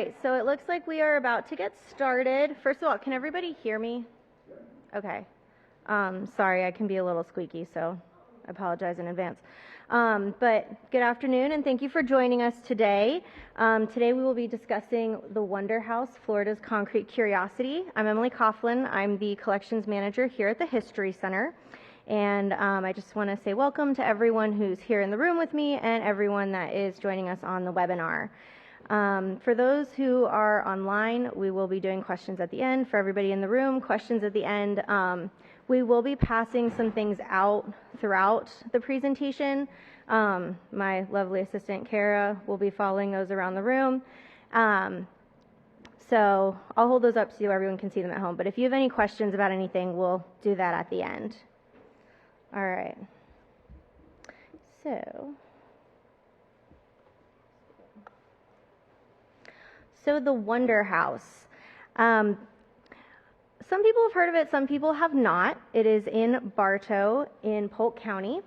right, so it looks like we are about to get started. First of all, can everybody hear me? Okay. Sorry, I can be a little squeaky, so I apologize in advance. But good afternoon, and thank you for joining us today. Today we will be discussing the Wonder House, Florida's Concrete Curiosity. I'm Emily Coughlin. I'm the collections manager here at the History Center. And I just want to say welcome to everyone who's here in the room with me and everyone that is joining us on the webinar. For those who are online, we will be doing questions at the end. For everybody in the room, questions at the end. We will be passing some things out throughout the presentation. My lovely assistant, Kara, will be following those around the room. So I'll hold those up so everyone can see them at home. But if you have any questions about anything, we'll do that at the end. All right. So the Wonder House. Some people have heard of it, some people have not. It is in Bartow in Polk County.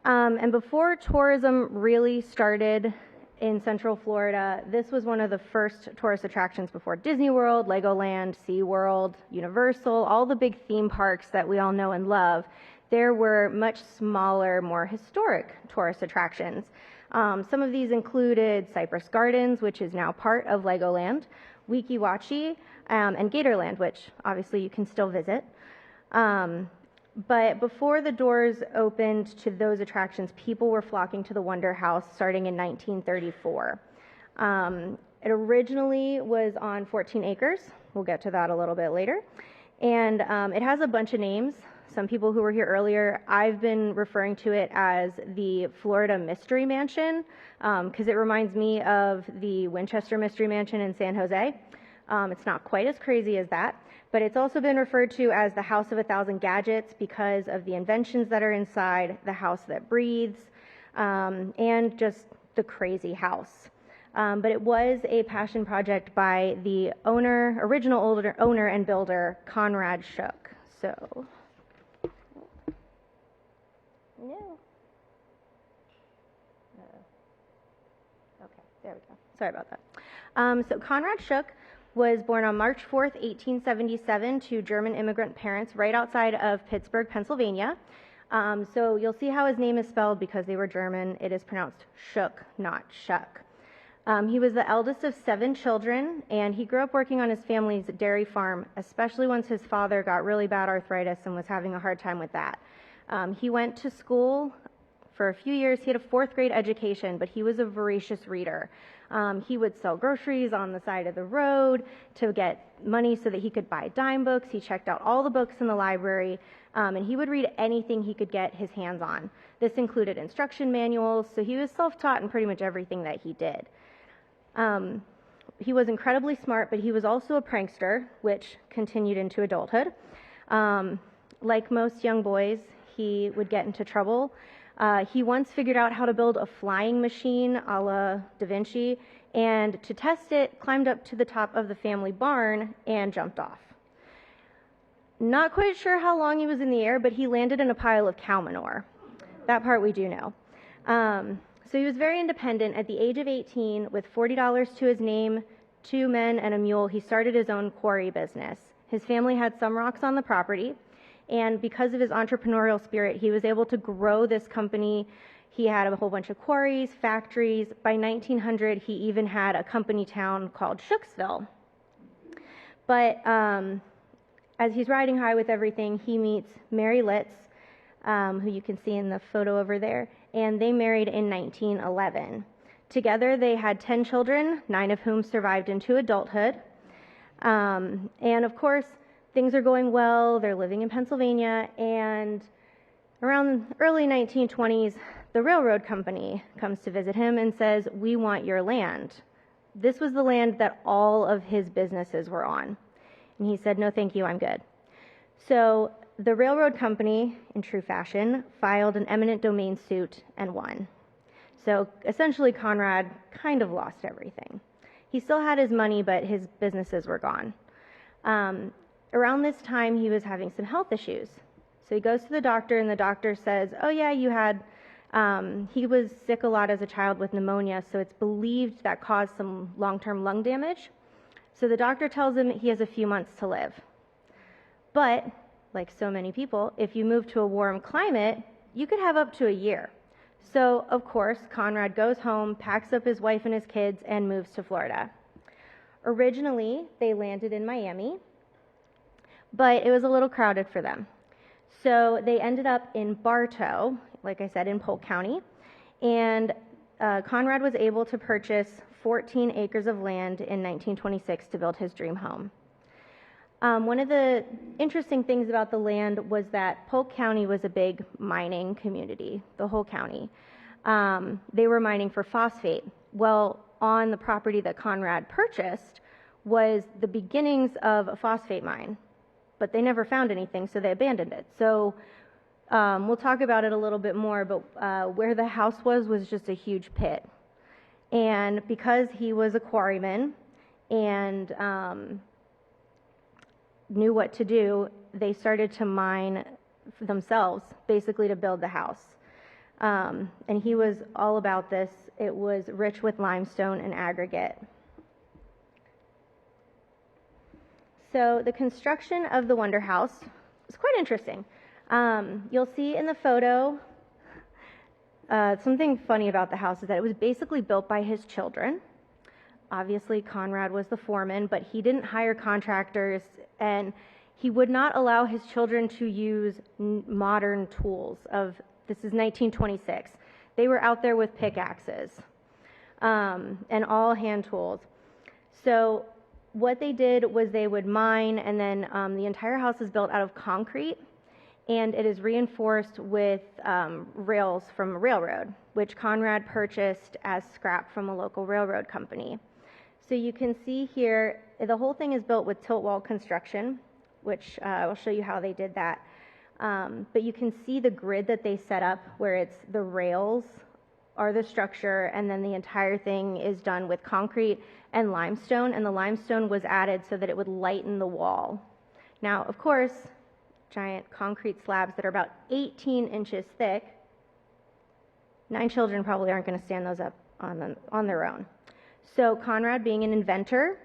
And before tourism really started in Central Florida, this was one of the first tourist attractions before Disney World, Legoland, SeaWorld, Universal, all the big theme parks that we all know and love. There were much smaller, more historic tourist attractions. Some of these included Cypress Gardens, which is now part of Legoland, Weeki Wachee, and Gatorland, which obviously you can still visit. But before the doors opened to those attractions, people were flocking to the Wonder House starting in 1934. It originally was on 14 acres. We'll get to that a little bit later. And it has a bunch of names. Some people who were here earlier, I've been referring to it as the Florida Mystery Mansion because it reminds me of the Winchester Mystery Mansion in San Jose. It's not quite as crazy as that, but it's also been referred to as the House of 1,000 Gadgets because of the inventions that are inside, the house that breathes, and just the crazy house. But it was a passion project by the original owner and builder, Conrad Shook. So, no. Okay, there we go. Sorry about that. So Conrad Shook was born on March 4th, 1877 to German immigrant parents right outside of Pittsburgh, Pennsylvania. So you'll see how his name is spelled because they were German. It is pronounced Shook, not Shuck. He was the eldest of 7 children, and he grew up working on his family's dairy farm, especially once his father got really bad arthritis and was having a hard time with that. He went to school for a few years. He had a 4th grade education, but he was a voracious reader. He would sell groceries on the side of the road to get money so that he could buy dime books. He checked out all the books in the library, and he would read anything he could get his hands on. This included instruction manuals, so he was self-taught in pretty much everything that he did. He was incredibly smart, but he was also a prankster, which continued into adulthood. Like most young boys, he would get into trouble. He once figured out how to build a flying machine a la Da Vinci, and to test it, climbed up to the top of the family barn and jumped off. Not quite sure how long he was in the air, but he landed in a pile of cow manure. That part we do know. So he was very independent. At the age of 18, with $40 to his name, 2 men and a mule, he started his own quarry business. His family had some rocks on the property, and because of his entrepreneurial spirit, he was able to grow this company. He had a whole bunch of quarries, factories. By 1900, he even had a company town called Shooksville. But as he's riding high with everything, he meets Mary Litz, who you can see in the photo over there, and they married in 1911. Together, they had 10 children, 9 of whom survived into adulthood. And of course, things are going well. They're living in Pennsylvania, and around the early 1920s, the railroad company comes to visit him and says, "We want your land." This was the land that all of his businesses were on. And he said, "No, thank you, I'm good." So the railroad company, in true fashion, filed an eminent domain suit and won. So essentially, Conrad kind of lost everything. He still had his money, but his businesses were gone. Around this time, he was having some health issues. So he goes to the doctor, and the doctor says, "Oh yeah, you had He was sick a lot as a child with pneumonia, so it's believed that caused some long-term lung damage. So the doctor tells him he has a few months to live. But, like so many people, if you move to a warm climate, you could have up to a year. So, of course, Conrad goes home, packs up his wife and his kids, and moves to Florida. Originally, they landed in Miami, but it was a little crowded for them. So they ended up in Bartow, like I said, in Polk County, and Conrad was able to purchase 14 acres of land in 1926 to build his dream home. One of the interesting things about the land was that Polk County was a big mining community, the whole county. They were mining for phosphate. Well, on the property that Conrad purchased was the beginnings of a phosphate mine, but they never found anything, so they abandoned it. So we'll talk about it a little bit more, but where the house was just a huge pit. And because he was a quarryman and knew what to do, they started to mine for themselves, basically to build the house. And he was all about this. It was rich with limestone and aggregate. So the construction of the Wonder House is quite interesting. You'll see in the photo, something funny about the house is that it was basically built by his children. Obviously, Conrad was the foreman, but he didn't hire contractors, and he would not allow his children to use modern tools this is 1926. They were out there with pickaxes and all hand tools. So what they did was they would mine, and then the entire house is built out of concrete, and it is reinforced with rails from a railroad, which Conrad purchased as scrap from a local railroad company. So you can see here, the whole thing is built with tilt wall construction, which I will show you how they did that. But you can see the grid that they set up, where it's the rails are the structure, and then the entire thing is done with concrete and limestone, and the limestone was added so that it would lighten the wall. Now, of course, giant concrete slabs that are about 18 inches thick, 9 children probably aren't going to stand those up on their own. So Conrad, being an inventor,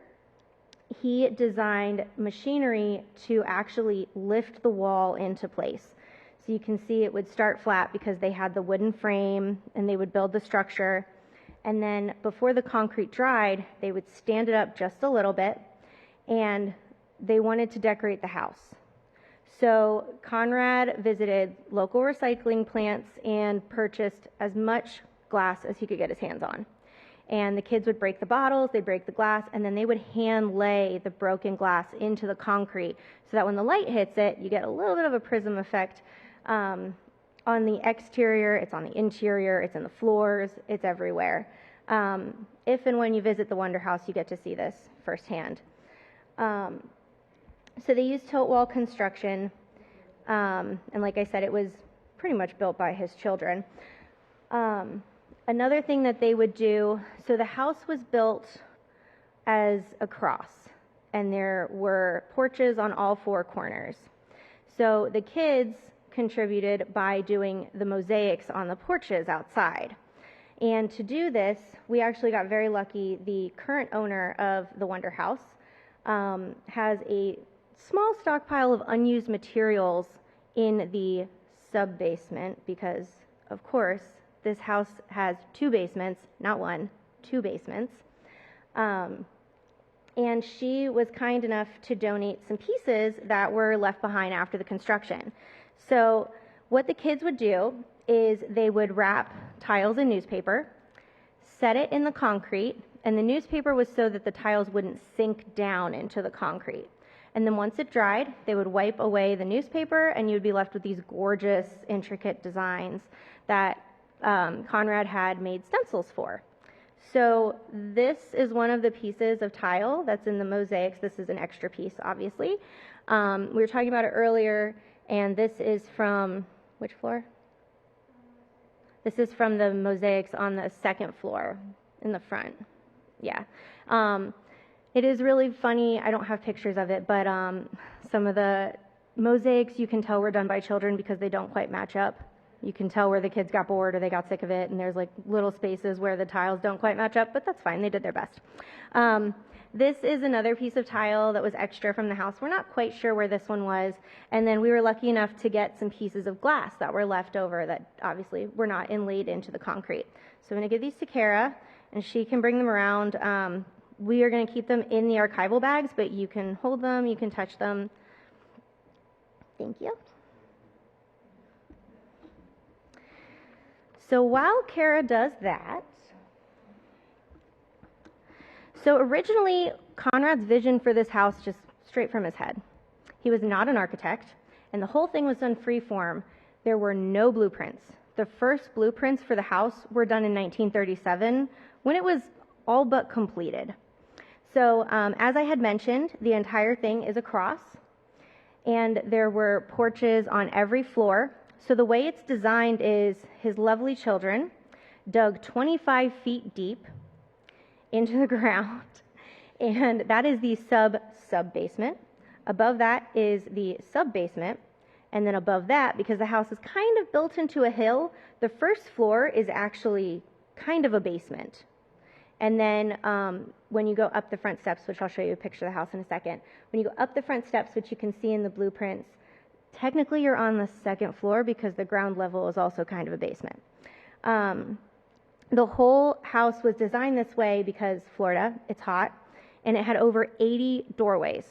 he designed machinery to actually lift the wall into place. So you can see it would start flat because they had the wooden frame, and they would build the structure. And then before the concrete dried, they would stand it up just a little bit, and they wanted to decorate the house. So Conrad visited local recycling plants and purchased as much glass as he could get his hands on. And the kids would break the bottles, they'd break the glass, and then they would hand lay the broken glass into the concrete so that when the light hits it, you get a little bit of a prism effect on the exterior, it's on the interior, it's in the floors, it's everywhere. If and when you visit the Wonder House, you get to see this firsthand. So they used tilt wall construction, and like I said, it was pretty much built by his children. Another thing that they would do, so the house was built as a cross, and there were porches on all 4 corners. So the kids contributed by doing the mosaics on the porches outside. And to do this, we actually got very lucky. The current owner of the Wonder House has a small stockpile of unused materials in the sub-basement because, of course, this house has 2 basements, not 1, 2 basements. And she was kind enough to donate some pieces that were left behind after the construction. So what the kids would do is they would wrap tiles in newspaper, set it in the concrete, and the newspaper was so that the tiles wouldn't sink down into the concrete. And then once it dried, they would wipe away the newspaper, and you'd be left with these gorgeous, intricate designs that Conrad had made stencils for. So this is one of the pieces of tile that's in the mosaics. This is an extra piece, obviously. We were talking about it earlier, and this is from, which floor? This is from the mosaics on the 2nd floor in the front. Yeah. It is really funny. I don't have pictures of it, but some of the mosaics you can tell were done by children because they don't quite match up You can tell where the kids got bored or they got sick of it, and there's like little spaces where the tiles don't quite match up, but that's fine. They did their best. This is another piece of tile that was extra from the house. We're not quite sure where this one was, and then we were lucky enough to get some pieces of glass that were left over that obviously were not inlaid into the concrete. So I'm going to give these to Kara, and she can bring them around. We are going to keep them in the archival bags, but you can hold them, you can touch them. Thank you. So while Kara does that, so originally Conrad's vision for this house just straight from his head. He was not an architect, and the whole thing was done free form. There were no blueprints. The first blueprints for the house were done in 1937 when it was all but completed. So as I had mentioned, the entire thing is a cross, and there were porches on every floor. So the way it's designed is his lovely children dug 25 feet deep into the ground, and that is the sub-basement. Above that is the sub-basement, and then above that, because the house is kind of built into a hill, the first floor is actually kind of a basement. And then when you go up the front steps, which I'll show you a picture of the house in a second, when you go up the front steps, which you can see in the blueprints, technically you're on the second floor because the ground level is also kind of a basement. The whole house was designed this way because Florida, it's hot, and it had over 80 doorways.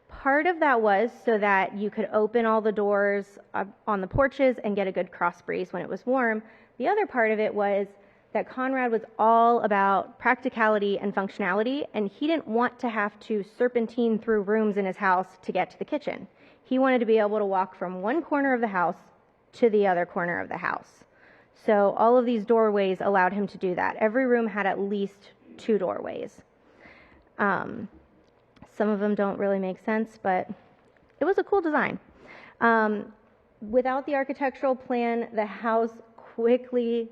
Part of that was so that you could open all the doors on the porches and get a good cross breeze when it was warm. The other part of it was that Conrad was all about practicality and functionality, and he didn't want to have to serpentine through rooms in his house to get to the kitchen. He wanted to be able to walk from one corner of the house to the other corner of the house. So all of these doorways allowed him to do that. Every room had at least 2 doorways. Some of them don't really make sense, but it was a cool design. Without the architectural plan, the house quickly,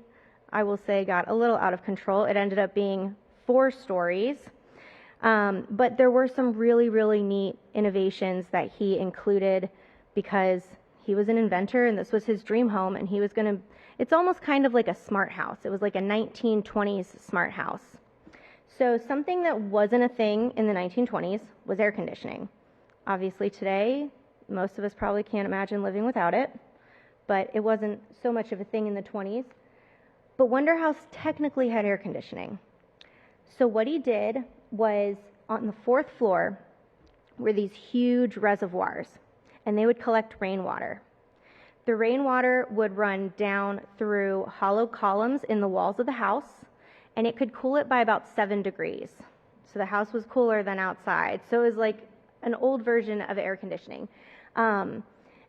I will say, got a little out of control. It ended up being 4 stories. But there were some really, really neat innovations that he included because he was an inventor and this was his dream home, and he was going to, it's almost kind of like a smart house. It was like a 1920s smart house. So something that wasn't a thing in the 1920s was air conditioning. Obviously today, most of us probably can't imagine living without it, but it wasn't so much of a thing in the 20s. But Wonder House technically had air conditioning. So what he did was, on the 4th floor were these huge reservoirs, and they would collect rainwater. The rainwater would run down through hollow columns in the walls of the house, and it could cool it by about 7 degrees. So the house was cooler than outside. So it was like an old version of air conditioning. And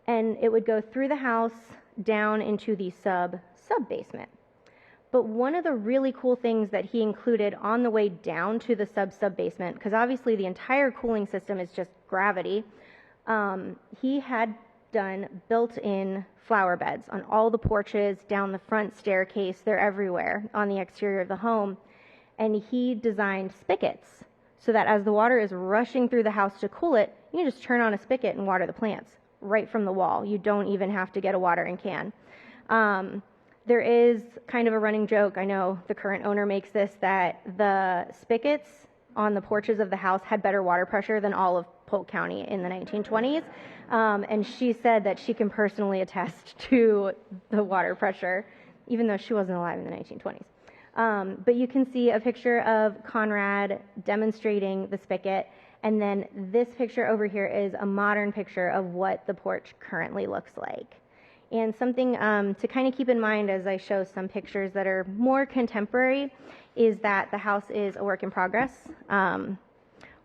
it would go through the house down into the sub-basement. But one of the really cool things that he included on the way down to the sub-basement, because obviously the entire cooling system is just gravity, he had done built-in flower beds on all the porches, down the front staircase, they're everywhere on the exterior of the home. And he designed spigots so that as the water is rushing through the house to cool it, you can just turn on a spigot and water the plants right from the wall. You don't even have to get a watering can. There is kind of a running joke, I know the current owner makes this, that the spigots on the porches of the house had better water pressure than all of Polk County in the 1920s. And she said that she can personally attest to the water pressure, even though she wasn't alive in the 1920s. But you can see a picture of Conrad demonstrating the spigot, and then this picture over here is a modern picture of what the porch currently looks like. And something to kind of keep in mind as I show some pictures that are more contemporary is that the house is a work in progress.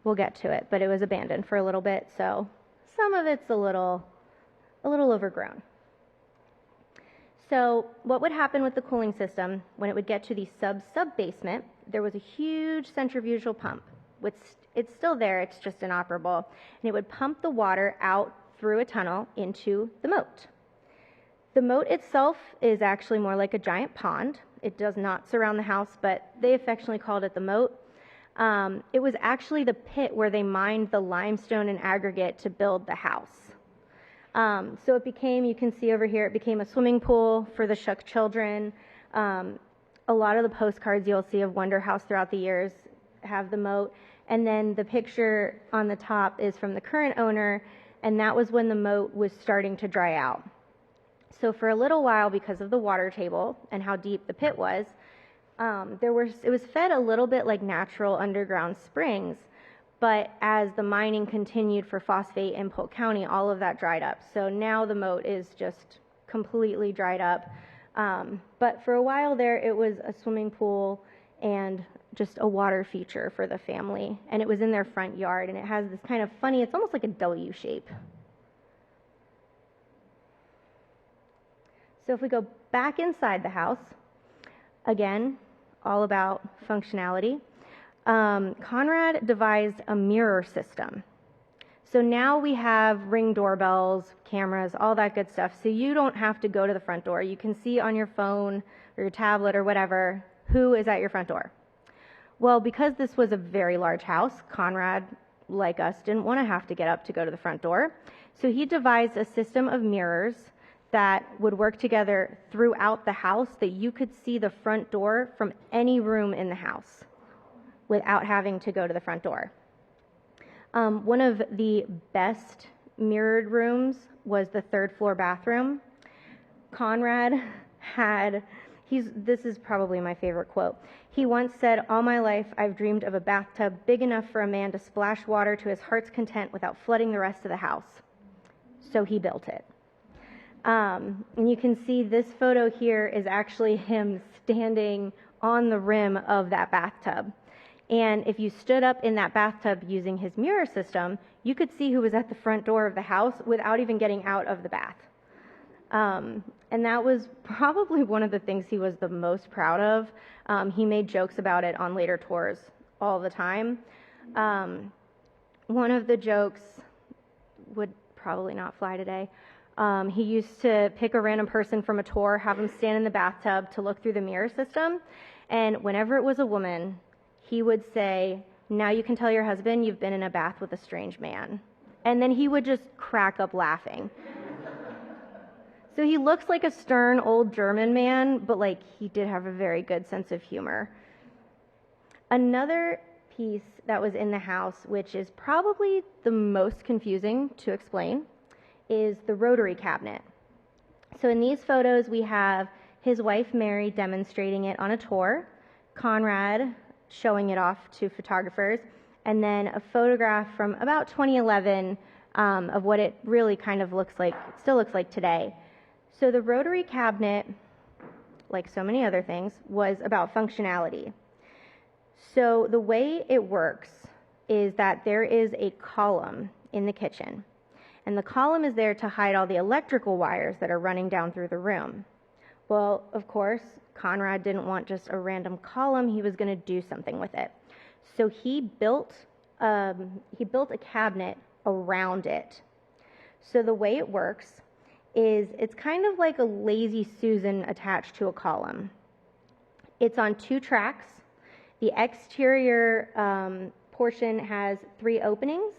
We'll get to it, but it was abandoned for a little bit, so some of it's a little overgrown. So what would happen with the cooling system when it would get to the sub-basement, there was a huge centrifugal pump. It's still there, it's just inoperable. And it would pump the water out through a tunnel into the moat. The moat itself is actually more like a giant pond. It does not surround the house, but they affectionately called it the moat. It was actually the pit where they mined the limestone and aggregate to build the house. So it became, you can see over here, it became a swimming pool for the Shook children. A lot of the postcards you'll see of Wonder House throughout the years have the moat. And then the picture on the top is from the current owner, and that was when the moat was starting to dry out. So for a little while, because of the water table and how deep the pit was, it was fed a little bit like natural underground springs. But as the mining continued for phosphate in Polk County, all of that dried up. So now the moat is just completely dried up. But for a while there, it was a swimming pool and just a water feature for the family. And it was in their front yard, and it has this kind of funny, it's almost like a W shape. So if we go back inside the house, again, all about functionality. Conrad devised a mirror system. So now we have Ring doorbells, cameras, all that good stuff. So you don't have to go to the front door. You can see on your phone or your tablet or whatever who is at your front door. Well, because this was a very large house, Conrad, like us, didn't want to have to get up to go to the front door. So he devised a system of mirrors that would work together throughout the house, that you could see the front door from any room in the house without having to go to the front door. One of the best mirrored rooms was the third floor bathroom. Conrad had, this is probably my favorite quote. He once said, "All my life I've dreamed of a bathtub big enough for a man to splash water to his heart's content without flooding the rest of the house." So he built it. And you can see this photo here is actually him standing on the rim of that bathtub. And if you stood up in that bathtub using his mirror system, you could see who was at the front door of the house without even getting out of the bath. And that was probably one of the things he was the most proud of. He made jokes about it on later tours all the time. One of the jokes would probably not fly today. He used to pick a random person from a tour, have them stand in the bathtub to look through the mirror system, and whenever it was a woman, he would say, "Now you can tell your husband you've been in a bath with a strange man." And then he would just crack up laughing. So he looks like a stern old German man, but like he did have a very good sense of humor. Another piece that was in the house, which is probably the most confusing to explain, is the rotary cabinet. So in these photos, we have his wife Mary demonstrating it on a tour, Conrad showing it off to photographers, and then a photograph from about 2011 of what it really kind of looks like, still looks like today. So the rotary cabinet, like so many other things, was about functionality. So the way it works is that there is a column in the kitchen, and the column is there to hide all the electrical wires that are running down through the room. Well, of course, Conrad didn't want just a random column. He was going to do something with it. So he built a cabinet around it. So the way it works is it's kind of like a lazy Susan attached to a column. It's on 2 tracks. The exterior portion has 3 openings,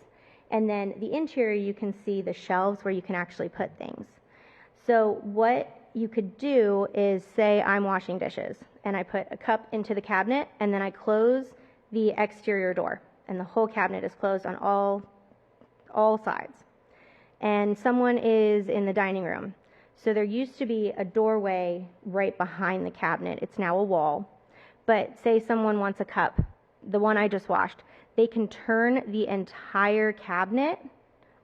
and then the interior you can see the shelves where you can actually put things. So what you could do is say I'm washing dishes, and I put a cup into the cabinet, and then I close the exterior door, and the whole cabinet is closed on all sides. And someone is in the dining room. So there used to be a doorway right behind the cabinet. It's now a wall. But say someone wants a cup, the one I just washed, they can turn the entire cabinet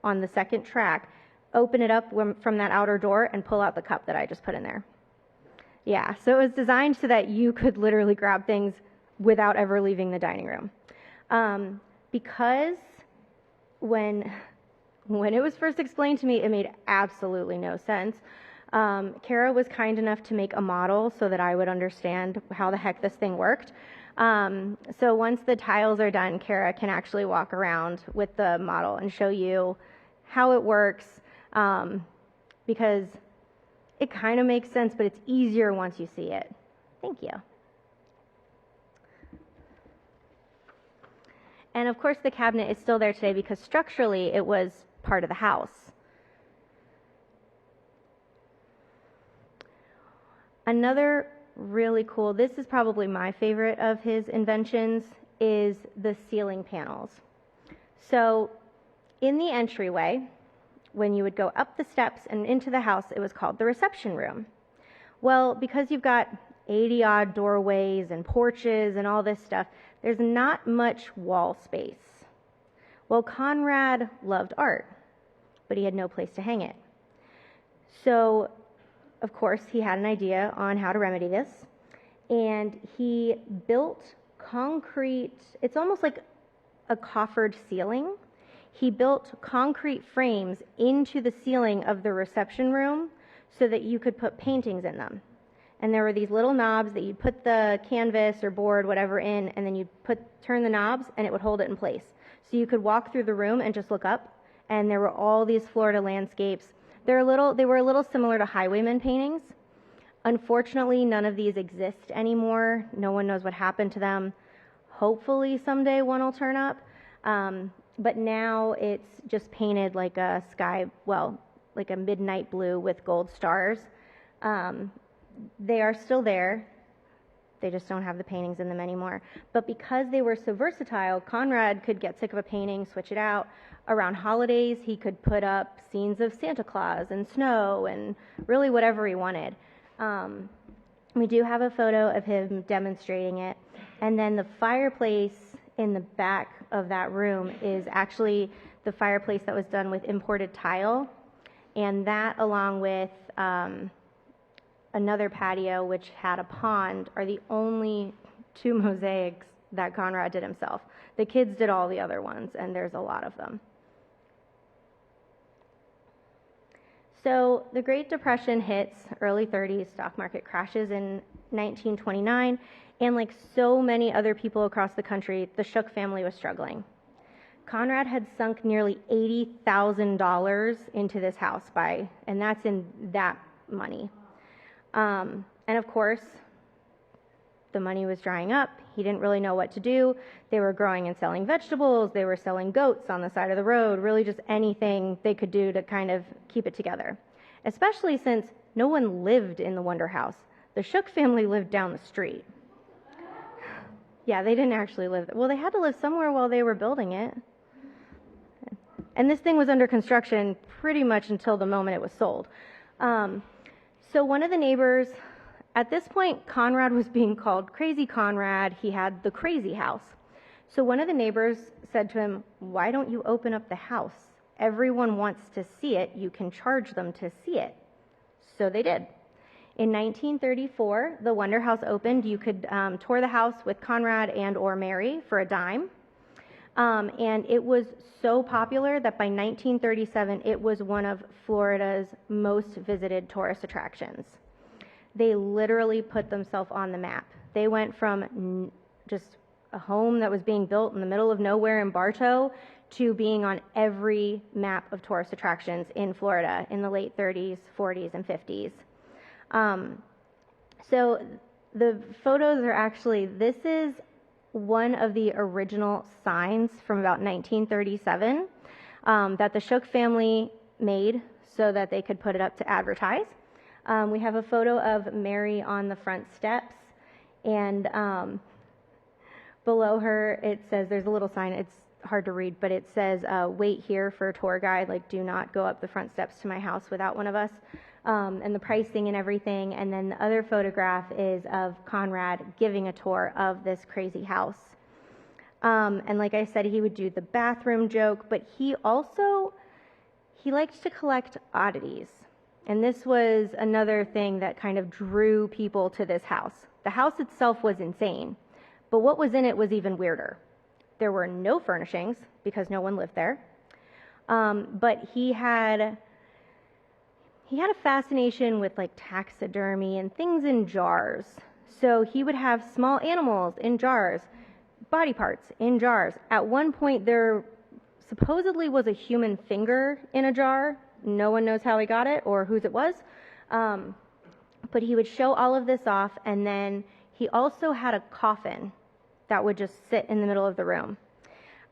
on the second track, open it up from that outer door, and pull out the cup that I just put in there. Yeah, so it was designed so that you could literally grab things without ever leaving the dining room. Because when it was first explained to me, it made absolutely no sense. Kara was kind enough to make a model so that I would understand how the heck this thing worked. So once the tiles are done, Kara can actually walk around with the model and show you how it works, because it kind of makes sense, but it's easier once you see it. Thank you. And of course the cabinet is still there today because structurally it was part of the house. Another really cool, this is probably my favorite of his inventions, is the ceiling panels. So in the entryway, when you would go up the steps and into the house, it was called the reception room. Well, because you've got 80-odd doorways and porches and all this stuff, there's not much wall space. Well, Conrad loved art, but he had no place to hang it. So, of course, he had an idea on how to remedy this, and he built concrete, it's almost like a coffered ceiling. He built concrete frames into the ceiling of the reception room so that you could put paintings in them. And there were these little knobs that you'd put the canvas or board, whatever, in, and then you'd turn the knobs and it would hold it in place. So you could walk through the room and just look up, and there were all these Florida landscapes. They were a little similar to highwayman paintings. Unfortunately, none of these exist anymore. No one knows what happened to them. Hopefully someday one will turn up. But now it's just painted like a like a midnight blue with gold stars. They are still there. They just don't have the paintings in them anymore. But because they were so versatile, Conrad could get sick of a painting, switch it out. Around holidays, he could put up scenes of Santa Claus and snow and really whatever he wanted. We do have a photo of him demonstrating it. And then the fireplace in the back of that room is actually the fireplace that was done with imported tile. And that, along with another patio which had a pond, are the only two mosaics that Conrad did himself. The kids did all the other ones, and there's a lot of them. So the Great Depression hits, early 30s, stock market crashes in 1929, and like so many other people across the country, the Shook family was struggling. Conrad had sunk nearly $80,000 into this house and that's in that money. And of course, the money was drying up. He didn't really know what to do. They were growing and selling vegetables. They were selling goats on the side of the road, really just anything they could do to kind of keep it together, especially since no one lived in the Wonder House. The Shook family lived down the street. Yeah, they didn't actually live there. Well, they had to live somewhere while they were building it. And this thing was under construction pretty much until the moment it was sold. So one of the neighbors, at this point, Conrad was being called Crazy Conrad. He had the crazy house. So one of the neighbors said to him, "Why don't you open up the house? Everyone wants to see it. You can charge them to see it." So they did. In 1934, the Wonder House opened. You could tour the house with Conrad and or Mary for a dime. And it was so popular that by 1937, it was one of Florida's most visited tourist attractions. They literally put themselves on the map. They went from just a home that was being built in the middle of nowhere in Bartow to being on every map of tourist attractions in Florida in the late 30s, 40s, and 50s. So the photos are actually, this is one of the original signs from about 1937 that the Shook family made so that they could put it up to advertise. We have a photo of Mary on the front steps, and below her it says, there's a little sign, it's hard to read, but it says, "Wait here for a tour guide," like do not go up the front steps to my house without one of us, and the pricing and everything. And then the other photograph is of Conrad giving a tour of this crazy house. And like I said, he would do the bathroom joke, but he liked to collect oddities. And this was another thing that kind of drew people to this house. The house itself was insane, but what was in it was even weirder. There were no furnishings because no one lived there. But he had a fascination with like taxidermy and things in jars. So he would have small animals in jars, body parts in jars. At one point, there supposedly was a human finger in a jar. No one knows how he got it or whose it was. But he would show all of this off, and then he also had a coffin that would just sit in the middle of the room.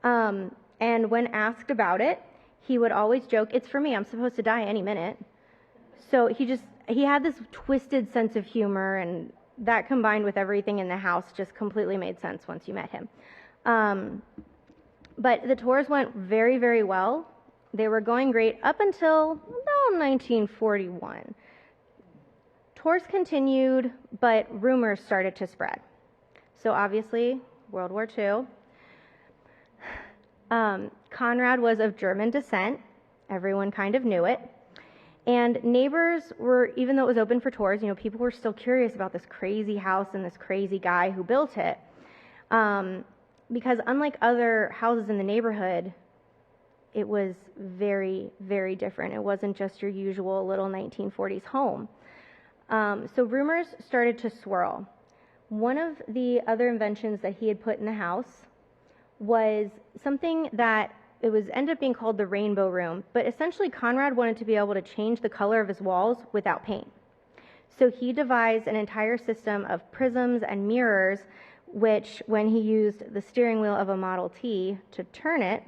And when asked about it, he would always joke, "It's for me, I'm supposed to die any minute." So he had this twisted sense of humor, and that combined with everything in the house just completely made sense once you met him. But the tours went very, very well. They were going great up until about 1941. Tours continued, but rumors started to spread. So obviously, World War II. Conrad was of German descent. Everyone kind of knew it. And neighbors were, even though it was open for tours, people were still curious about this crazy house and this crazy guy who built it. Because unlike other houses in the neighborhood, it was very, very different. It wasn't just your usual little 1940s home. So rumors started to swirl. One of the other inventions that he had put in the house was something that ended up being called the rainbow room, but essentially Conrad wanted to be able to change the color of his walls without paint. So he devised an entire system of prisms and mirrors, which when he used the steering wheel of a Model T to turn it,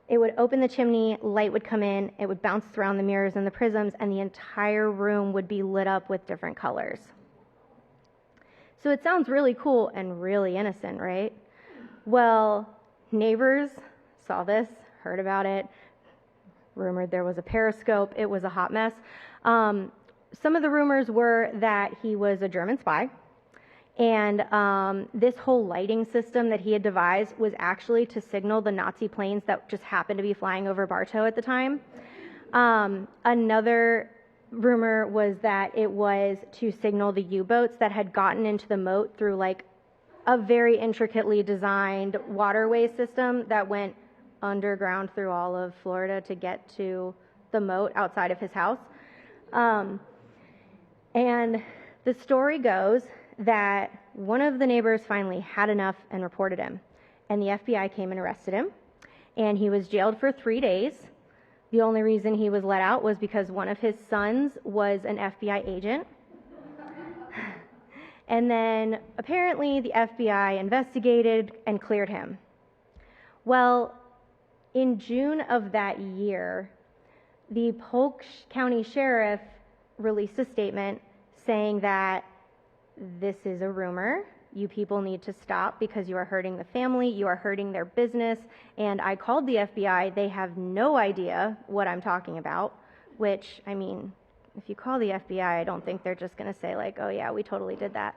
it would open the chimney, light would come in, it would bounce around the mirrors and the prisms, and the entire room would be lit up with different colors. So it sounds really cool and really innocent, right? Well, neighbors saw this, heard about it, rumored there was a periscope. It was a hot mess. Some of the rumors were that he was a German spy, and this whole lighting system that he had devised was actually to signal the Nazi planes that just happened to be flying over Bartow at the time. Another rumor was that it was to signal the U-boats that had gotten into the moat through like a very intricately designed waterway system that went underground through all of Florida to get to the moat outside of his house. And the story goes that one of the neighbors finally had enough and reported him. And the FBI came and arrested him. And he was jailed for 3 days. The only reason he was let out was because one of his sons was an FBI agent. And then apparently the FBI investigated and cleared him. Well, in June of that year, the Polk County Sheriff released a statement saying that this is a rumor. You people need to stop because you are hurting the family, you are hurting their business, and I called the FBI. They have no idea what I'm talking about, which, I mean, if you call the FBI, I don't think they're just going to say like, oh yeah, we totally did that.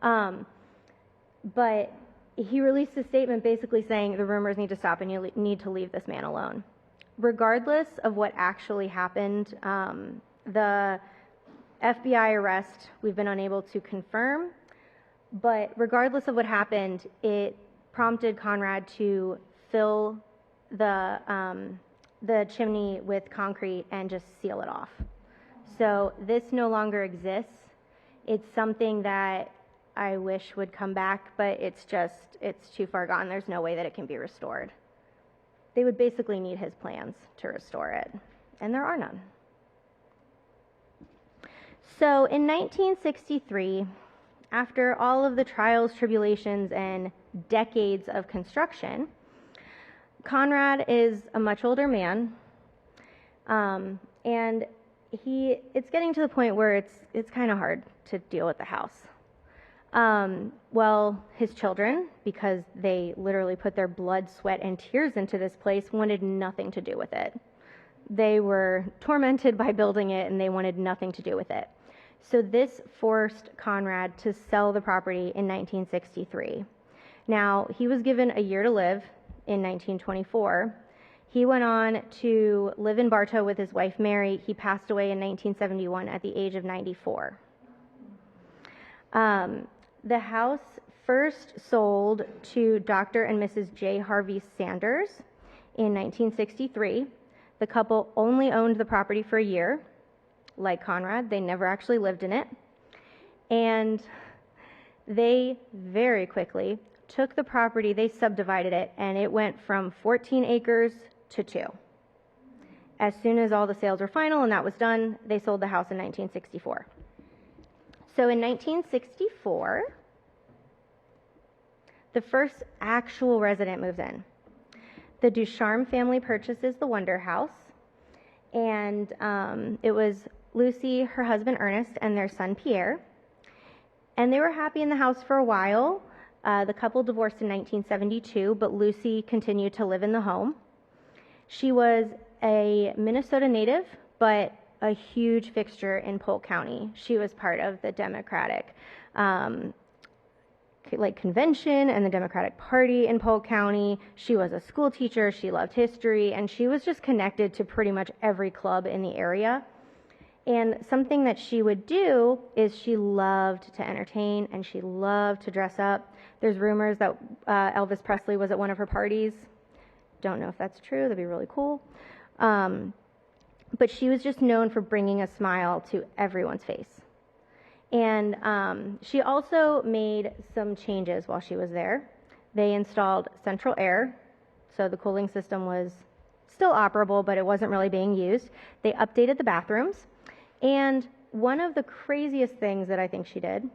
But he released a statement basically saying the rumors need to stop and you need to leave this man alone. Regardless of what actually happened, the FBI arrest we've been unable to confirm, but regardless of what happened, it prompted Conrad to fill the chimney with concrete and just seal it off. So this no longer exists. It's something that I wish would come back, but it's too far gone. There's no way that it can be restored. They would basically need his plans to restore it, and there are none. So in 1963, after all of the trials, tribulations, and decades of construction, Conrad is a much older man, and it's getting to the point where it's kind of hard to deal with the house. Well, his children, because they literally put their blood, sweat, and tears into this place, wanted nothing to do with it. They were tormented by building it, and they wanted nothing to do with it. So this forced Conrad to sell the property in 1963. Now, he was given a year to live in 1924. He went on to live in Bartow with his wife, Mary. He passed away in 1971 at the age of 94. The house first sold to Dr. and Mrs. J. Harvey Sanders in 1963. The couple only owned the property for a year. Like Conrad, they never actually lived in it. And they very quickly took the property, they subdivided it, and it went from 14 acres to 2. As soon as all the sales were final and that was done, they sold the house in 1964. So in 1964, the first actual resident moves in. The Ducharme family purchases the Wonder House, And it was Lucy, her husband Ernest, and their son Pierre. And they were happy in the house for a while. The couple divorced in 1972, but Lucy continued to live in the home. She was a Minnesota native, but a huge fixture in Polk County. She was part of the Democratic convention and the Democratic Party in Polk County. She was a school teacher. She loved history, and she was just connected to pretty much every club in the area. And something that she would do is she loved to entertain and she loved to dress up. There's rumors that Elvis Presley was at one of her parties. Don't know if that's true. That'd be really cool. But she was just known for bringing a smile to everyone's face. And she also made some changes while she was there. They installed central air, so the cooling system was still operable, but it wasn't really being used. They updated the bathrooms. And one of the craziest things that I think she did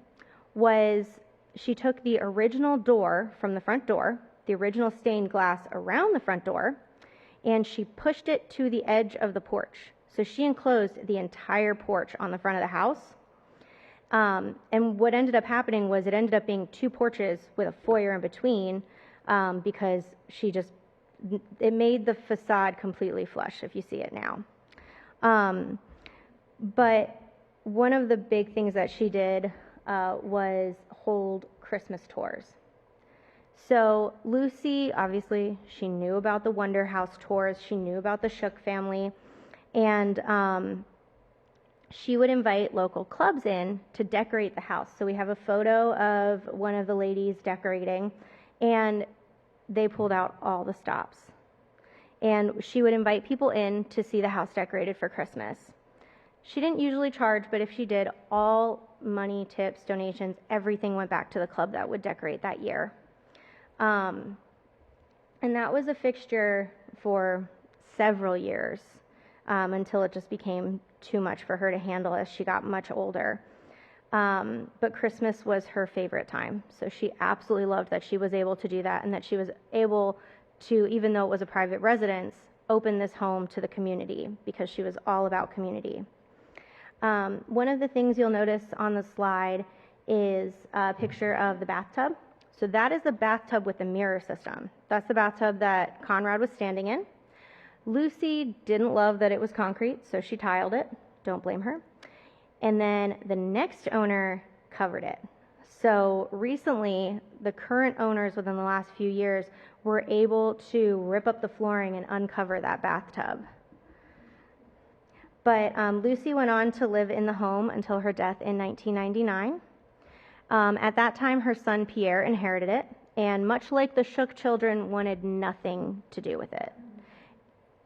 was she took the original door from the front door, the original stained glass around the front door, and she pushed it to the edge of the porch. So she enclosed the entire porch on the front of the house. And what ended up happening was it ended up being two porches with a foyer in between, because it made the facade completely flush, if you see it now. But one of the big things that she did was hold Christmas tours. So Lucy, obviously, she knew about the Wonder House tours. She knew about the Shook family. And she would invite local clubs in to decorate the house. So we have a photo of one of the ladies decorating, and they pulled out all the stops. And she would invite people in to see the house decorated for Christmas. She didn't usually charge, but if she did, all money, tips, donations, everything went back to the club that would decorate that year. And that was a fixture for several years, until it just became too much for her to handle as she got much older. But Christmas was her favorite time, so she absolutely loved that she was able to do that, and that she was able to, even though it was a private residence, open this home to the community, because she was all about community. One of the things you'll notice on the slide is a picture of the bathtub. So that is the bathtub with the mirror system. That's the bathtub that Conrad was standing in. Lucy didn't love that it was concrete, so she tiled it. Don't blame her. And then the next owner covered it. So recently, the current owners within the last few years were able to rip up the flooring and uncover that bathtub. But Lucy went on to live in the home until her death in 1999. At that time, her son Pierre inherited it, and much like the Shook children, wanted nothing to do with it.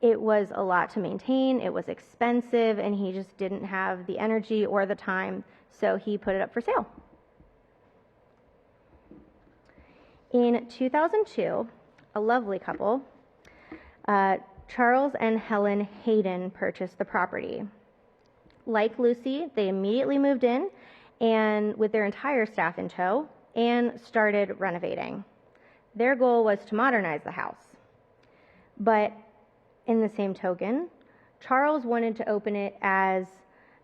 It was a lot to maintain, it was expensive, and he just didn't have the energy or the time, so he put it up for sale. In 2002, a lovely couple, Charles and Helen Hayden, purchased the property. Like Lucy, they immediately moved in, and with their entire staff in tow, and started renovating. Their goal was to modernize the house. But in the same token, Charles wanted to open it as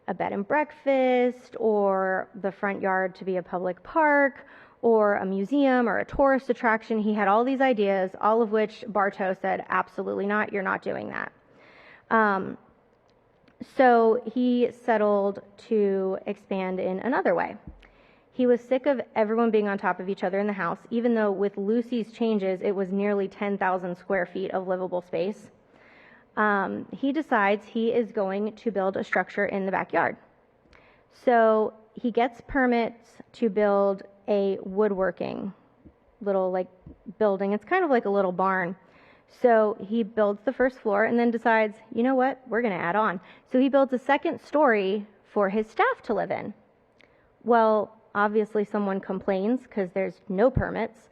a bed and breakfast, or the front yard to be a public park, or a museum, or a tourist attraction. He had all these ideas, all of which Bartow said, absolutely not, you're not doing that. So he settled to expand in another way. He was sick of everyone being on top of each other in the house, even though with Lucy's changes, it was nearly 10,000 square feet of livable space. He decides he is going to build a structure in the backyard. So he gets permits to build a woodworking little building. It's kind of like a little barn. So he builds the first floor and then decides, you know what, we're going to add on. So he builds a second story for his staff to live in. Well, obviously someone complains because there's no permits.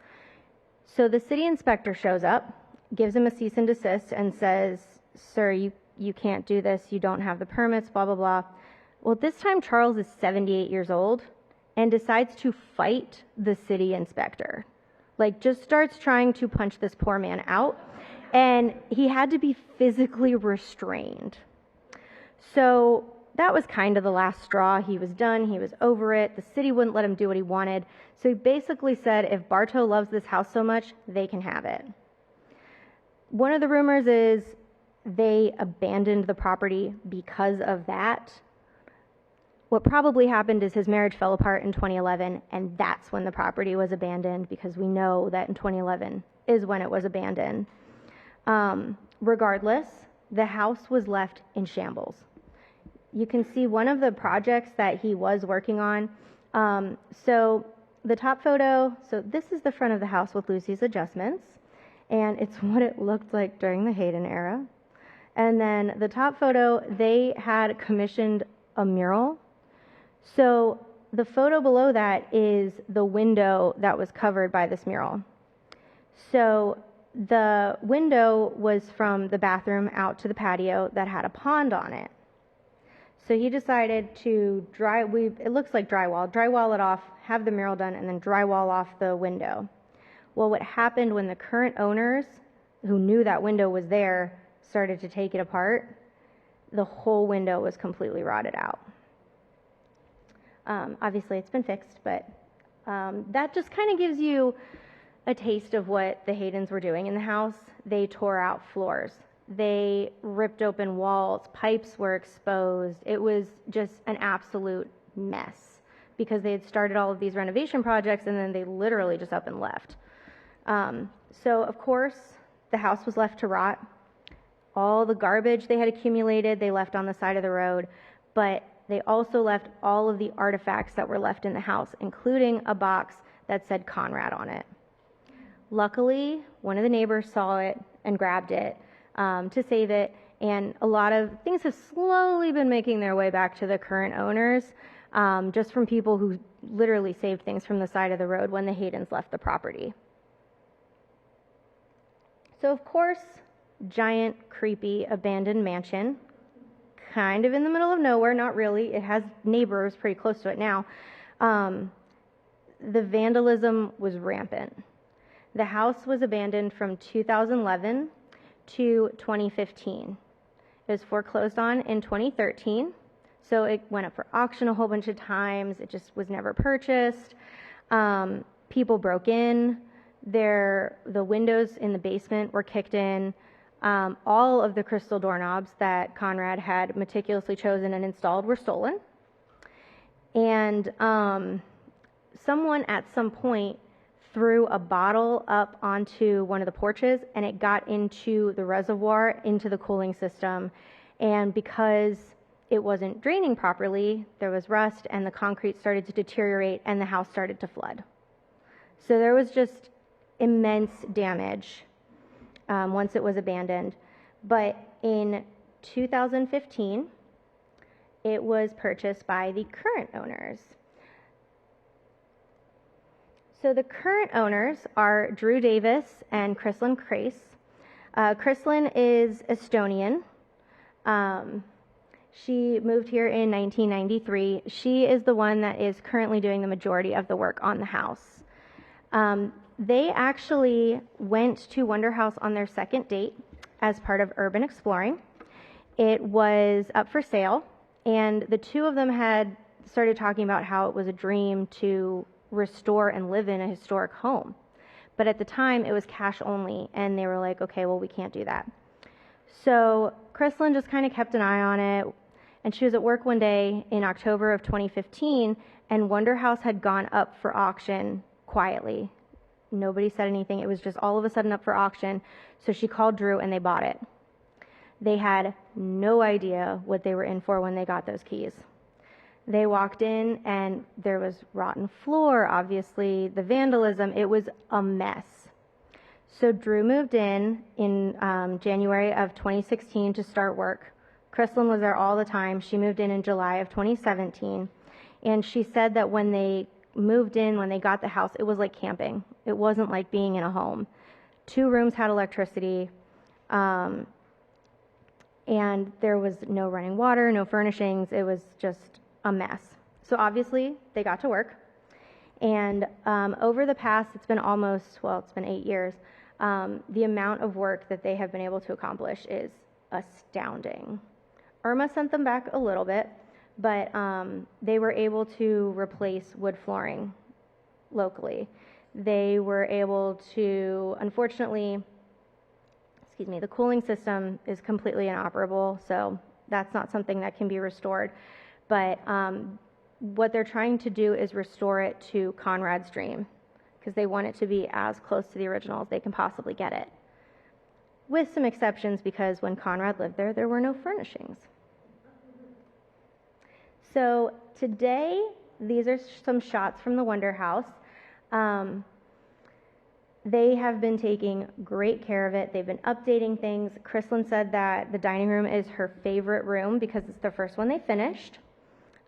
So the city inspector shows up, gives him a cease and desist, and says, sir, you can't do this, you don't have the permits, blah, blah, blah. Well, this time Charles is 78 years old and decides to fight the city inspector. Just starts trying to punch this poor man out, and he had to be physically restrained. So that was kind of the last straw. He was done. He was over it. The city wouldn't let him do what he wanted. So he basically said, if Bartow loves this house so much, they can have it. One of the rumors is they abandoned the property because of that. What probably happened is his marriage fell apart in 2011, and that's when the property was abandoned, because we know that in 2011 is when it was abandoned. Regardless, the house was left in shambles. You can see one of the projects that he was working on. So the top photo, so this is the front of the house with Lucy's adjustments, and it's what it looked like during the Hayden era. And then the top photo, they had commissioned a mural. So the photo below that is the window that was covered by this mural. So the window was from the bathroom out to the patio that had a pond on it. So he decided to it looks like drywall it off, have the mural done, and then drywall off the window. Well, what happened when the current owners, who knew that window was there, started to take it apart, the whole window was completely rotted out. Obviously, it's been fixed, but that just kind of gives you a taste of what the Haydens were doing in the house. They tore out floors. They ripped open walls. Pipes were exposed. It was just an absolute mess because they had started all of these renovation projects and then they literally just up and left. So, of course, the house was left to rot. All the garbage they had accumulated, they left on the side of the road, but they also left all of the artifacts that were left in the house, including a box that said Conrad on it. Luckily, one of the neighbors saw it and grabbed it to save it, and a lot of things have slowly been making their way back to the current owners, just from people who literally saved things from the side of the road when the Haydens left the property. So, of course, giant, creepy, abandoned mansion, kind of in the middle of nowhere, not really. It has neighbors pretty close to it now. The vandalism was rampant. The house was abandoned from 2011 to 2015. It was foreclosed on in 2013, so it went up for auction a whole bunch of times. It just was never purchased. People broke in. The windows in the basement were kicked in. All of the crystal doorknobs that Conrad had meticulously chosen and installed were stolen. And someone at some point threw a bottle up onto one of the porches, and it got into the reservoir, into the cooling system. And because it wasn't draining properly, there was rust, and the concrete started to deteriorate, and the house started to flood. So there was just immense damage once it was abandoned. But in 2015, it was purchased by the current owners. So the current owners are Drew Davis and Chrislyn Crace. Chrislyn is Estonian. She moved here in 1993. She is the one that is currently doing the majority of the work on the house. They actually went to Wonder House on their second date as part of urban exploring. It was up for sale, and the two of them had started talking about how it was a dream to restore and live in a historic home. But at the time, it was cash only, and they were like, okay, well, we can't do that. So Chrislyn just kind of kept an eye on it, and she was at work one day in October of 2015, and Wonder House had gone up for auction quietly. Nobody said anything. It was just all of a sudden up for auction. So she called Drew and they bought it. They had no idea what they were in for when they got those keys. They walked in and there was rotten floor, obviously, the vandalism. It was a mess. So Drew moved in January of 2016 to start work. Chrislyn was there all the time. She moved in July of 2017. And she said that when they moved in, when they got the house, it was like camping. It wasn't like being in a home. 2 rooms had electricity, and there was no running water, no furnishings. It was just a mess. So obviously, they got to work. And over the past, it's been 8 years, the amount of work that they have been able to accomplish is astounding. Irma sent them back a little bit, but they were able to replace wood flooring locally. They were able to, unfortunately, the cooling system is completely inoperable, so that's not something that can be restored. But what they're trying to do is restore it to Conrad's dream, because they want it to be as close to the original as they can possibly get it. With some exceptions, because when Conrad lived there, there were no furnishings. So today, these are some shots from the Wonder House. They have been taking great care of it. They've been updating things. Chrislyn said that the dining room is her favorite room because it's the first one they finished.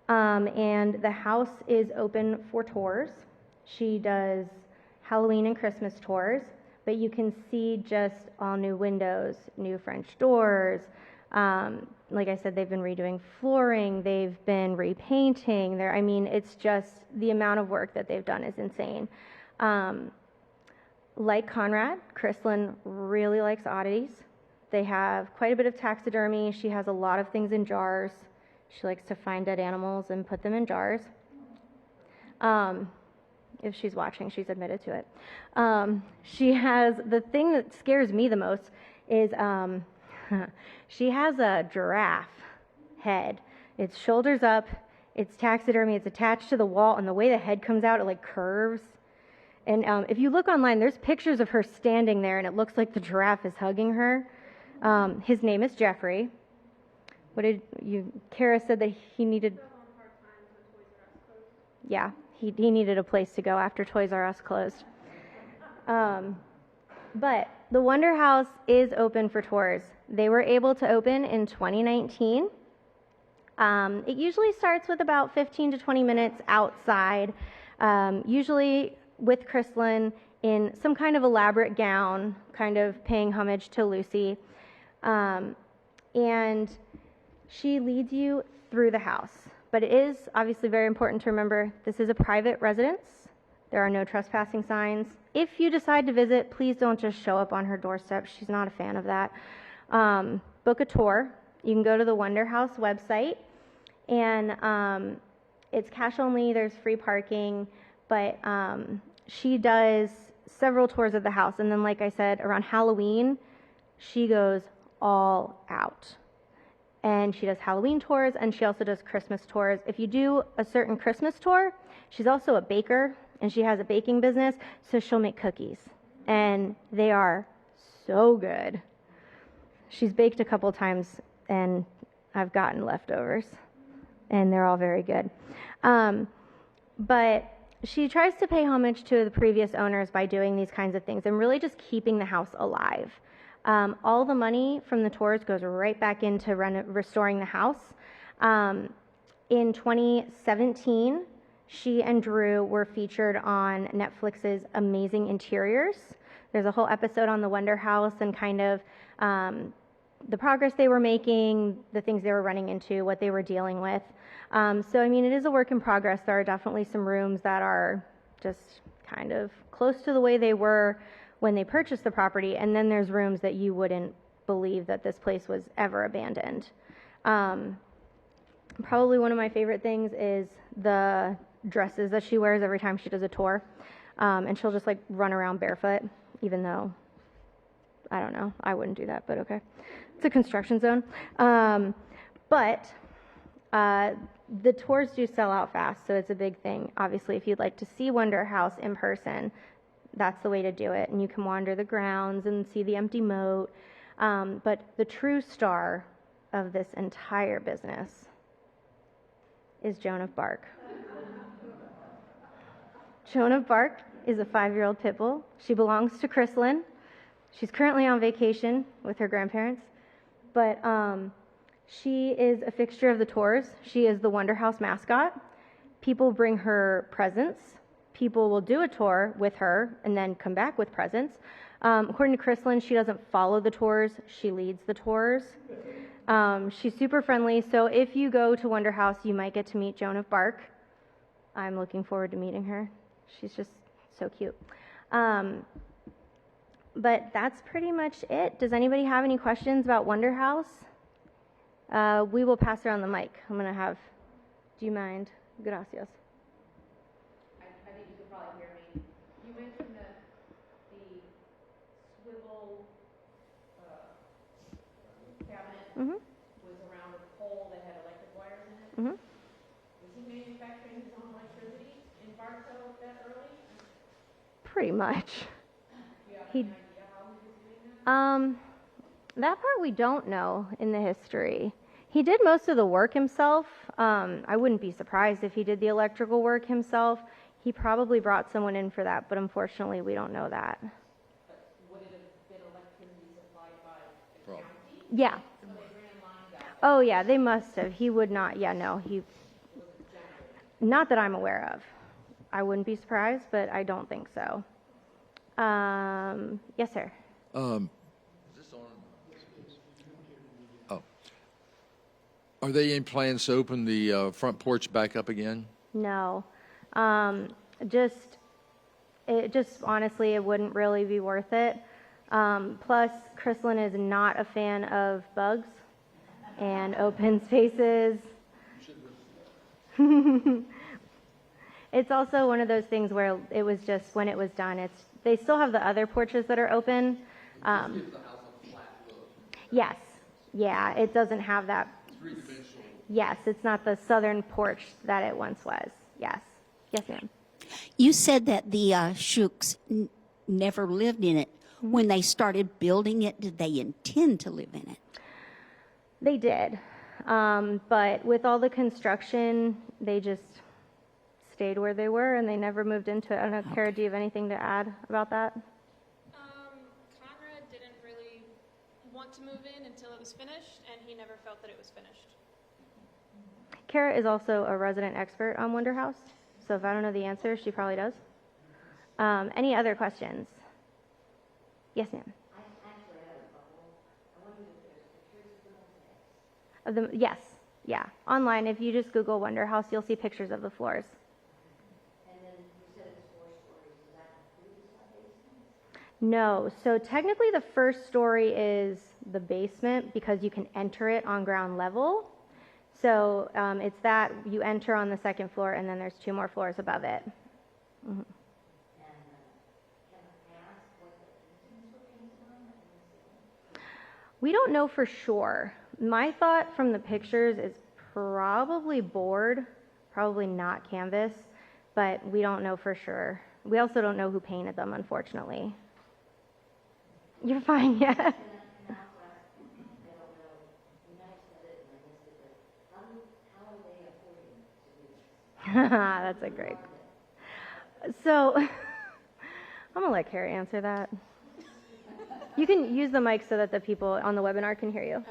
And the house is open for tours. She does Halloween and Christmas tours, but you can see just all new windows, new French doors. Like I said, they've been redoing flooring. They've been repainting. It's just the amount of work that they've done is insane. Like Conrad, Chrislyn really likes oddities. They have quite a bit of taxidermy. She has a lot of things in jars. She likes to find dead animals and put them in jars. If she's watching, she's admitted to it. She has, the thing that scares me the most is she has a giraffe head. It's shoulders up, it's taxidermy, it's attached to the wall, and the way the head comes out, it like curves. And if you look online, there's pictures of her standing there, and it looks like the giraffe is hugging her. His name is Jeffrey. Kara said that he needed... Yeah, he needed a place to go after Toys R Us closed. But the Wonder House is open for tours. They were able to open in 2019. It usually starts with about 15 to 20 minutes outside, usually with Chrislyn in some kind of elaborate gown, kind of paying homage to Lucy. And she leads you through the house. But it is obviously very important to remember this is a private residence. There are no trespassing signs. If you decide to visit, please don't just show up on her doorstep. She's not a fan of that. Book a tour. You can go to the Wonder House website, and it's cash only. There's free parking, but she does several tours of the house. And then, like I said, around Halloween, she goes all out. And she does Halloween tours, and she also does Christmas tours. If you do a certain Christmas tour, she's also a baker, and she has a baking business, so she'll make cookies. And they are so good. She's baked a couple times, and I've gotten leftovers, and they're all very good. But she tries to pay homage to the previous owners by doing these kinds of things and really just keeping the house alive. All the money from the tours goes right back into restoring the house. In 2017, she and Drew were featured on Netflix's Amazing Interiors. There's a whole episode on the Wonder House and kind of the progress they were making, the things they were running into, what they were dealing with. It is a work in progress. There are definitely some rooms that are just kind of close to the way they were when they purchased the property, and then there's rooms that you wouldn't believe that this place was ever abandoned. Probably one of my favorite things is the dresses that she wears every time she does a tour, and she'll just like run around barefoot, even though, I don't know, I wouldn't do that, but okay. It's a construction zone. But the tours do sell out fast, so it's a big thing. Obviously, if you'd like to see Wonder House in person, that's the way to do it. And you can wander the grounds and see the empty moat. But the true star of this entire business is Joan of Bark. Joan of Bark is a 5-year-old pit bull. She belongs to Chrislyn. She's currently on vacation with her grandparents. But she is a fixture of the tours. She is the Wonder House mascot. People bring her presents. People will do a tour with her and then come back with presents. According to Chrislyn, she doesn't follow the tours, she leads the tours. She's super friendly, so if you go to Wonder House, you might get to meet Joan of Bark. I'm looking forward to meeting her. She's just so cute. But that's pretty much it. Does anybody have any questions about Wonder House? We will pass around the mic. I'm going to have, do you mind? Gracias. I think you could probably hear me. You mentioned that the swivel cabinet was around a pole that had electric wires in it. Mm-hmm. Was he manufacturing his own electricity in Bartow that early? Pretty much. Do you have He, any idea how he was doing that? that part we don't know in the history. He did most of the work himself. I wouldn't be surprised if he did the electrical work himself. He probably brought someone in for that, but unfortunately we don't know that. But would it have been electricity supplied by the county? Yeah. So they ran lines out. Oh yeah, they must have. He would not, yeah, no, he, not that I'm aware of. I wouldn't be surprised, but I don't think so. Yes, sir. Is this on? Oh. Are they in plans to open the front porch back up again? No. Just honestly, it wouldn't really be worth it. Plus, Chrislyn is not a fan of bugs and open spaces. It's also one of those things where it was just, when it was done, they still have the other porches that are open. Yes. Yeah, it doesn't have that. Yes, it's not the southern porch that it once was. Yes. Yes, ma'am. You said that the Shooks never lived in it. When they started building it, did they intend to live in it? They did. But with all the construction, they just stayed where they were and they never moved into it. I don't know, Kara, do you have anything to add about that? Conrad didn't really want to move in until it was finished, and he never felt that it was finished. Kara is also a resident expert on Wonder House, so if I don't know the answer, she probably does. Any other questions? Yes, ma'am. I actually have a couple. I wondered if there's pictures of the mosaics. Yes, yeah. Online, if you just Google Wonder House, you'll see pictures of the floors. And then you said it's 4 stories. Does that include the sub-basements? No, so technically the first story is the basement because you can enter it on ground level. So it's that you enter on the second floor and then there's 2 more floors above it. Mm-hmm. And can I ask what the paintings were painted on? We don't know for sure. My thought from the pictures is probably board, probably not canvas, but we don't know for sure. We also don't know who painted them, unfortunately. You're fine, yeah. Can I also ask, I don't know, you might have said it and I missed it, but how are they affording to do this? That's a great. So, I'm gonna let Carrie answer that. You can use the mic so that the people on the webinar can hear you.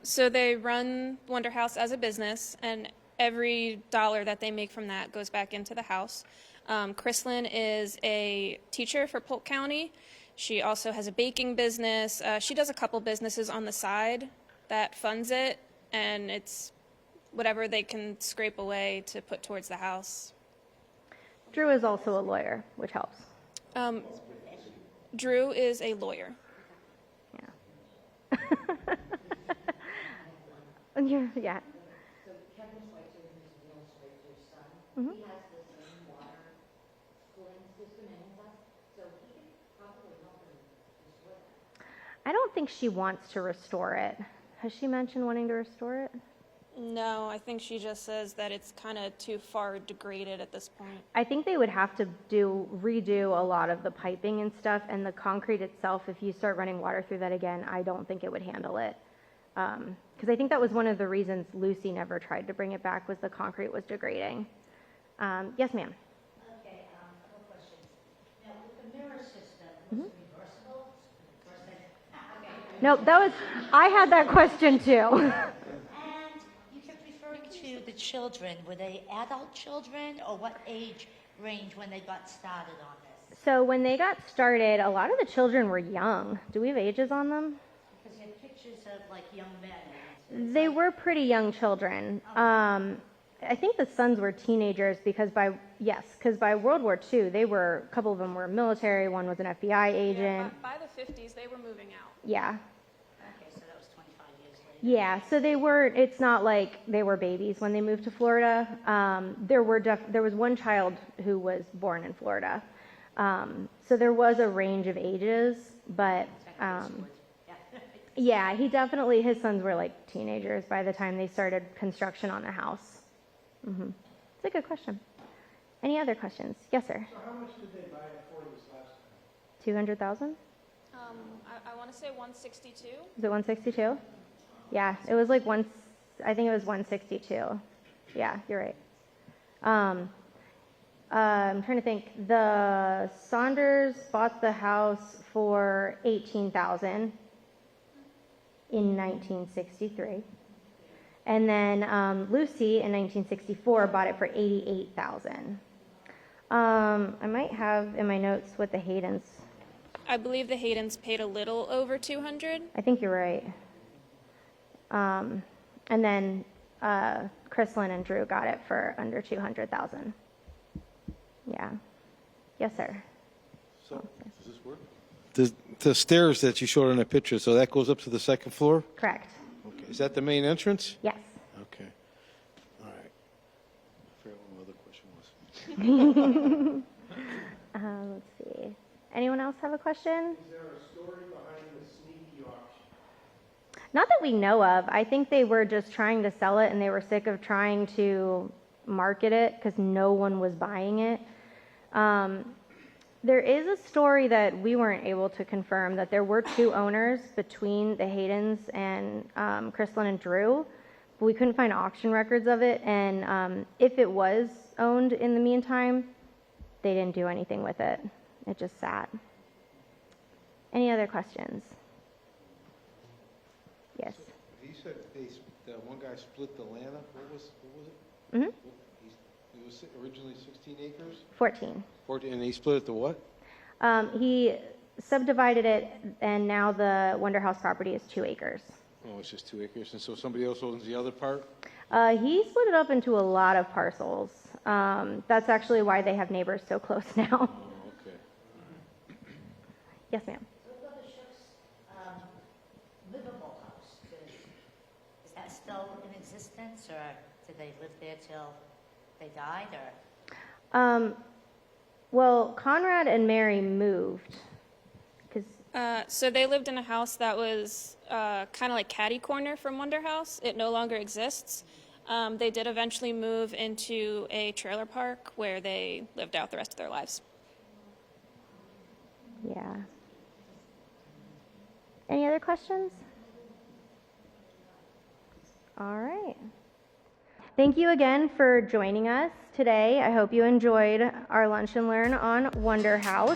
So they run Wonder House as a business, and every dollar that they make from that goes back into the house. Chrislyn is a teacher for Polk County. She also has a baking business. She does a couple businesses on the side that funds it, and it's whatever they can scrape away to put towards the house. Drew is also a lawyer, which helps. Drew is a lawyer. Yeah. Yeah. So Kevin Schweitzer, who's Neil Schweitzer's son, Mhm. he has the same water cooling system in his house, so he could probably help him restore that. I don't think she wants to restore it. Has she mentioned wanting to restore it? No, I think she just says that it's kind of too far degraded at this point. I think they would have to redo a lot of the piping and stuff, and the concrete itself, if you start running water through that again, I don't think it would handle it. Because I think that was one of the reasons Lucy never tried to bring it back, was the concrete was degrading. Yes, ma'am. Okay, a couple questions. Now, with the mirror system, was it reversible? Okay. Nope, I had that question too. And you kept referring to the children. Were they adult children, or what age range when they got started on this? So when they got started, a lot of the children were young. Do we have ages on them? Because you had pictures of like young men. and They were pretty young children. I think the sons were teenagers because by World War II, a couple of them were military, one was an FBI agent. By the 50s, they were moving out. Yeah. Okay, so that was 25 years Yeah, so they weren't, it's not like they were babies when they moved to Florida. There was one child who was born in Florida. So there was a range of ages, but, yeah, his sons were like teenagers by the time they started construction on their house. It's a good question. Any other questions? Yes, sir. So how much did they buy it for this last time? 200,000? I want to say 162. Is it 162? Yeah, it was like I think it was 162. Yeah, you're right. I'm trying to think. The Saunders bought the house for $18,000 in 1963. And then Lucy in 1964 bought it for $88,000. I might have in my notes what the Haydens. I believe the Haydens paid a little over 200. I think you're right. And then Chrislyn and Drew got it for under 200,000. Yeah. Yes, sir. So, does this work? The stairs that you showed in the picture, so that goes up to the second floor? Correct. Okay. Is that the main entrance? Yes. Okay. All right. I forgot what my other question was. Let's see. Anyone else have a question? Is there a story behind the sneaky auction? Not that we know of. I think they were just trying to sell it and they were sick of trying to market it because no one was buying it. There is a story that we weren't able to confirm that there were two owners between the Haydens and Chrislyn and Drew, but we couldn't find auction records of it. And if it was owned in the meantime, they didn't do anything with it. It just sat. Any other questions? Yes. He said one guy split the land up. What was it? Mm-hmm. It was originally 16 acres? 14. 14, and he split it to what? He subdivided it, and now the Wonder House property is 2 acres. Oh, it's just 2 acres, and so somebody else owns the other part? He split it up into a lot of parcels. That's actually why they have neighbors so close now. Oh, okay. Yes, ma'am. What about the Shook's livable house? Is that still in existence, or did they live there till they died, or? Well, Conrad and Mary moved. So they lived in a house that was kind of like catty corner from Wonder House. It no longer exists. They did eventually move into a trailer park where they lived out the rest of their lives. Yeah. Any other questions? All right. Thank you again for joining us today. I hope you enjoyed our Lunch and Learn on Wonder House.